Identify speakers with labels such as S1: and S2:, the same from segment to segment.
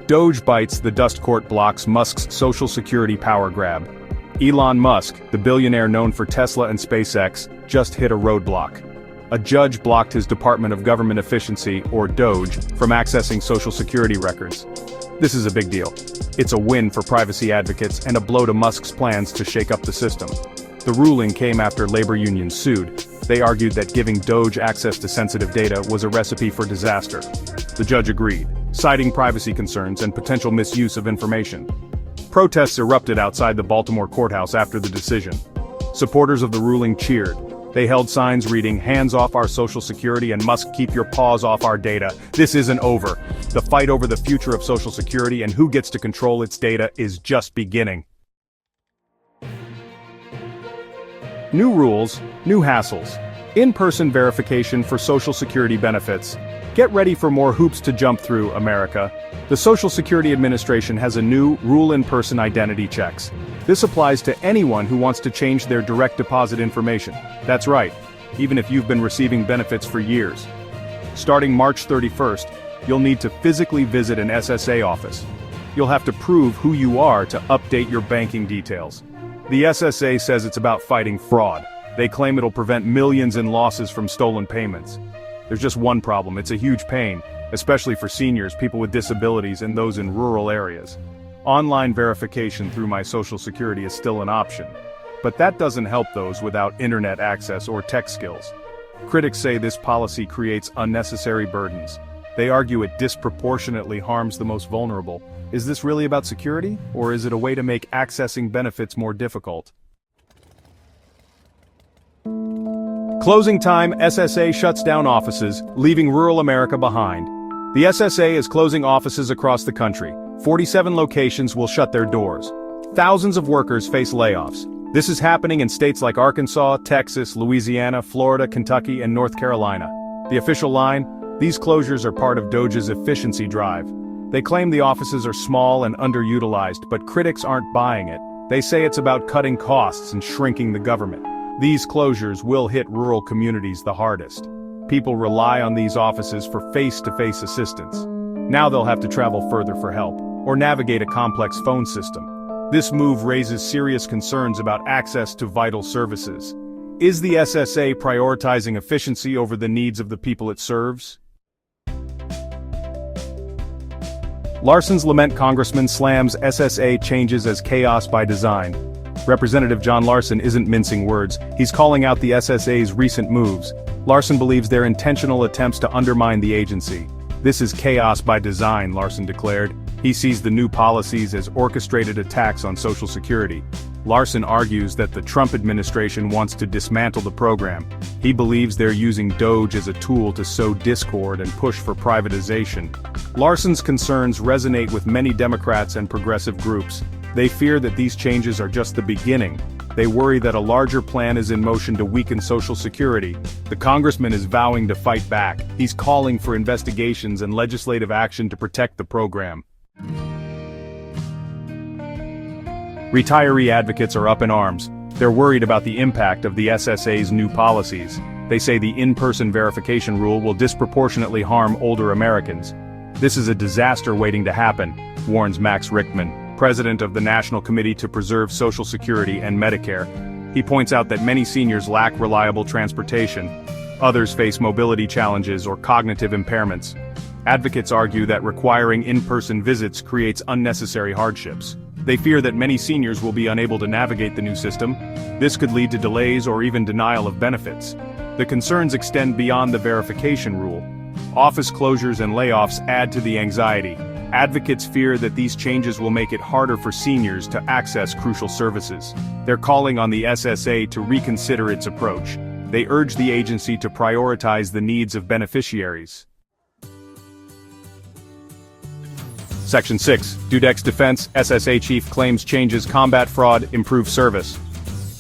S1: Doge bites, the dust court blocks Musk's social security power grab. Elon Musk, the billionaire known for Tesla and SpaceX, just hit a roadblock. A judge blocked his Department of Government Efficiency, or Doge, from accessing social security records. This is a big deal. It's a win for privacy advocates and a blow to Musk's plans to shake up the system. The ruling came after labor unions sued. They argued that giving Doge access to sensitive data was a recipe for disaster. The judge agreed, citing privacy concerns and potential misuse of information. Protests erupted outside the Baltimore courthouse after the decision. Supporters of the ruling cheered. They held signs reading, "Hands off our social security and Musk, keep your paws off our data. This isn't over. The fight over the future of social security and who gets to control its data is just beginning." New rules, new hassles. In-person verification for social security benefits. Get ready for more hoops to jump through, America. The Social Security Administration has a new rule: in-person identity checks. This applies to anyone who wants to change their direct deposit information. That's right, even if you've been receiving benefits for years. Starting March 31st, you'll need to physically visit an SSA office. You'll have to prove who you are to update your banking details. The SSA says it's about fighting fraud. They claim it'll prevent millions in losses from stolen payments. There's just one problem: it's a huge pain, especially for seniors, people with disabilities, and those in rural areas. Online verification through My Social Security is still an option, but that doesn't help those without internet access or tech skills. Critics say this policy creates unnecessary burdens. They argue it disproportionately harms the most vulnerable. Is this really about security, or is it a way to make accessing benefits more difficult? Closing time: SSA shuts down offices, leaving rural America behind. The SSA is closing offices across the country. 47 locations will shut their doors. Thousands of workers face layoffs. This is happening in states like Arkansas, Texas, Louisiana, Florida, Kentucky, and North Carolina. The official line: these closures are part of Doge's efficiency drive. They claim the offices are small and underutilized, but critics aren't buying it. They say it's about cutting costs and shrinking the government. These closures will hit rural communities the hardest. People rely on these offices for face-to-face assistance. Now they'll have to travel further for help, or navigate a complex phone system. This move raises serious concerns about access to vital services. Is the SSA prioritizing efficiency over the needs of the people it serves? Larson's lament: Congressman slams SSA changes as chaos by design. Representative John Larson isn't mincing words. He's calling out the SSA's recent moves. Larson believes they're intentional attempts to undermine the agency. This is chaos by design, Larson declared. He sees the new policies as orchestrated attacks on Social Security. Larson argues that the Trump administration wants to dismantle the program. He believes they're using Doge as a tool to sow discord and push for privatization. Larson's concerns resonate with many Democrats and progressive groups. They fear that these changes are just the beginning. They worry that a larger plan is in motion to weaken Social Security. The congressman is vowing to fight back. He's calling for investigations and legislative action to protect the program. Retiree advocates are up in arms. They're worried about the impact of the SSA's new policies. They say the in-person verification rule will disproportionately harm older Americans. This is a disaster waiting to happen, warns Max Richtman, president of the National Committee to Preserve Social Security and Medicare. He points out that many seniors lack reliable transportation. Others face mobility challenges or cognitive impairments. Advocates argue that requiring in-person visits creates unnecessary hardships. They fear that many seniors will be unable to navigate the new system. This could lead to delays or even denial of benefits. The concerns extend beyond the verification rule. Office closures and layoffs add to the anxiety. Advocates fear that these changes will make it harder for seniors to access crucial services. They're calling on the SSA to reconsider its approach. They urge the agency to prioritize the needs of beneficiaries. Section 6. Dudek's defense: SSA chief claims changes combat fraud, improve service.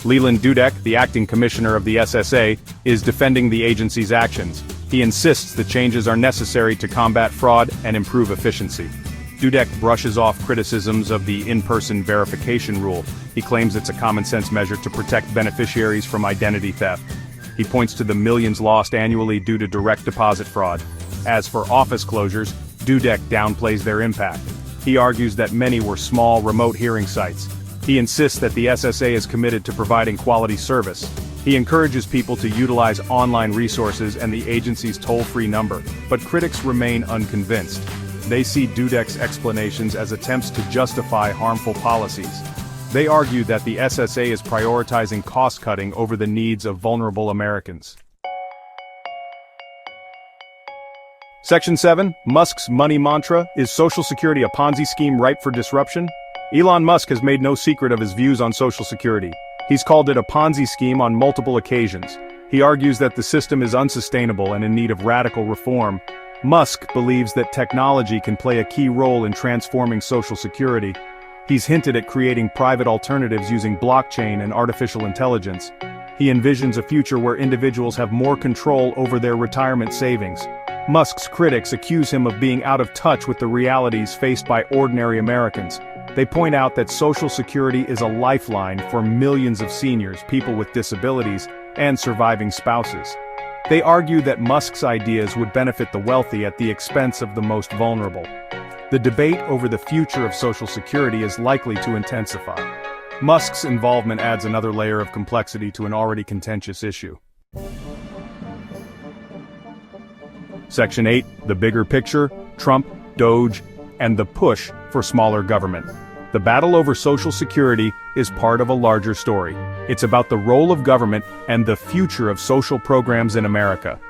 S1: Leland Dudek, the acting commissioner of the SSA, is defending the agency's actions. He insists the changes are necessary to combat fraud and improve efficiency. Dudek brushes off criticisms of the in-person verification rule. He claims it's a common-sense measure to protect beneficiaries from identity theft. He points to the millions lost annually due to direct deposit fraud. As for office closures, Dudek downplays their impact. He argues that many were small, remote hearing sites. He insists that the SSA is committed to providing quality service. He encourages people to utilize online resources and the agency's toll-free number, but critics remain unconvinced. They see Dudek's explanations as attempts to justify harmful policies. They argue that the SSA is prioritizing cost-cutting over the needs of vulnerable Americans. Section 7, Musk's money mantra: is Social Security a Ponzi scheme ripe for disruption? Elon Musk has made no secret of his views on Social Security. He's called it a Ponzi scheme on multiple occasions. He argues that the system is unsustainable and in need of radical reform. Musk believes that technology can play a key role in transforming Social Security. He's hinted at creating private alternatives using blockchain and artificial intelligence. He envisions a future where individuals have more control over their retirement savings. Musk's critics accuse him of being out of touch with the realities faced by ordinary Americans. They point out that Social Security is a lifeline for millions of seniors, people with disabilities, and surviving spouses. They argue that Musk's ideas would benefit the wealthy at the expense of the most vulnerable. The debate over the future of Social Security is likely to intensify. Musk's involvement adds another layer of complexity to an already contentious issue. Section 8, the bigger picture: Trump, Doge, and the push for smaller government. The battle over Social Security is part of a larger story. It's about the role of government and the future of social programs in America.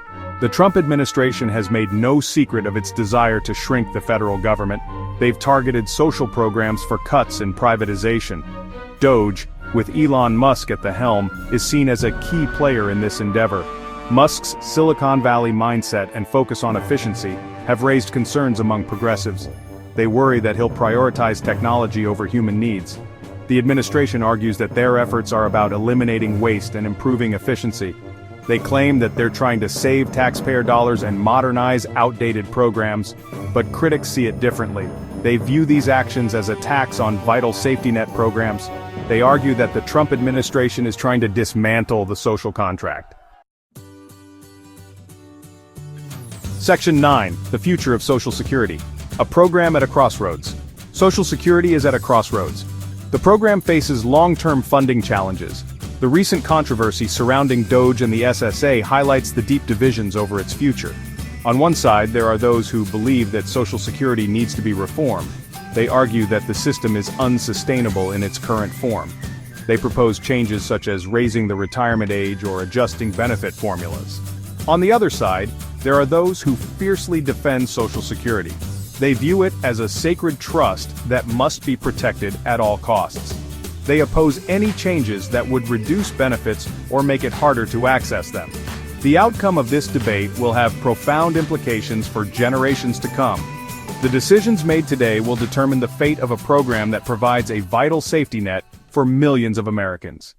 S1: The Trump administration has made no secret of its desire to shrink the federal government. They've targeted social programs for cuts and privatization. Doge, with Elon Musk at the helm, is seen as a key player in this endeavor. Musk's Silicon Valley mindset and focus on efficiency have raised concerns among progressives. They worry that he'll prioritize technology over human needs. The administration argues that their efforts are about eliminating waste and improving efficiency. They claim that they're trying to save taxpayer dollars and modernize outdated programs, but critics see it differently. They view these actions as attacks on vital safety net programs. They argue that the Trump administration is trying to dismantle the social contract. Section 9, the future of Social Security. A program at a crossroads. Social Security is at a crossroads. The program faces long-term funding challenges. The recent controversy surrounding Doge and the SSA highlights the deep divisions over its future. On one side, there are those who believe that Social Security needs to be reformed. They argue that the system is unsustainable in its current form. They propose changes such as raising the retirement age or adjusting benefit formulas. On the other side, there are those who fiercely defend Social Security. They view it as a sacred trust that must be protected at all costs. They oppose any changes that would reduce benefits or make it harder to access them. The outcome of this debate will have profound implications for generations to come. The decisions made today will determine the fate of a program that provides a vital safety net for millions of Americans.